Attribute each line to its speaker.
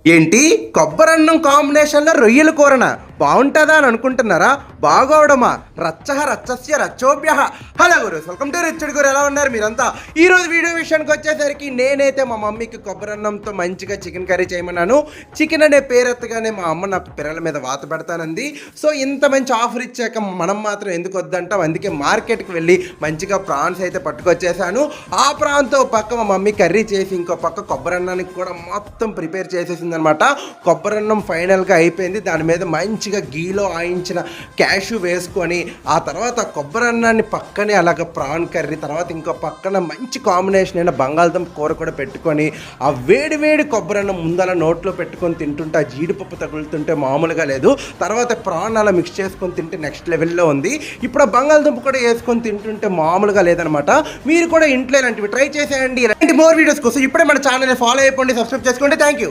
Speaker 1: ఏంటి కొబ్బరన్నం కాంబినేషన్లో రొయ్యల కూరన బాగుంటుందా అని అనుకుంటున్నారా? బాగోవడమా? రచ్చహ రచ్చస్య రచ్చోభ్య. Hello guru, welcome to Richard Guru. ఎలా ఉన్నారు మీరంతా? ఈరోజు వీడియో విషయానికి వచ్చేసరికి నేనైతే మా మమ్మీకి కొబ్బరన్నంతో మంచిగా చికెన్ కర్రీ చేయమన్నాను. చికెన్ అనే పేరెత్తగానే మా అమ్మ నా పిల్లల మీద వాత పెడతానంది. సో ఇంత మంచి ఆఫర్ ఇచ్చాక మనం మాత్రం ఎందుకు వద్దంటాం? అందుకే మార్కెట్కి వెళ్ళి మంచిగా ప్రాన్స్ అయితే పట్టుకొచ్చేసాను. ఆ ప్రాన్తో పక్క మా మమ్మీ కర్రీ చేసి ఇంకో పక్క కొబ్బరన్నానికి కూడా మొత్తం ప్రిపేర్ చేసేసింది అనమాట. కొబ్బరన్నం ఫైనల్గా అయిపోయింది. దాని మీద మంచిగా గీలో ఆయించిన క్యాషు వేసుకొని ఆ తర్వాత కొబ్బరన్నాన్ని పక్కనే అలాగ ప్రాన్ కర్రీ, తర్వాత ఇంకో పక్కన మంచి కాంబినేషన్ అయిన బంగాళదుంప కూర కూడా పెట్టుకొని ఆ వేడి వేడి కొబ్బరన్నం ముందల నోట్లో పెట్టుకొని తింటుంటే ఆ జీడిపప్పు తగులుతుంటే మామూలుగా లేదు. తర్వాత ప్రాన్ అలా మిక్స్ చేసుకొని తింటే నెక్స్ట్ లెవెల్లో ఉంది. ఇప్పుడు ఆ బంగాళదుంప కూడా వేసుకొని తింటుంటే మామూలుగా లేదనమాట. మీరు కూడా ఇంట్లో ఇలాంటివి ట్రై చేసేయండి. ఇలాంటి మోర్ వీడియోస్ కోసం ఇప్పుడే మన ఛానల్ని ఫాలో అయిపోండి, సబ్స్క్రైబ్ చేసుకోండి. Thank you.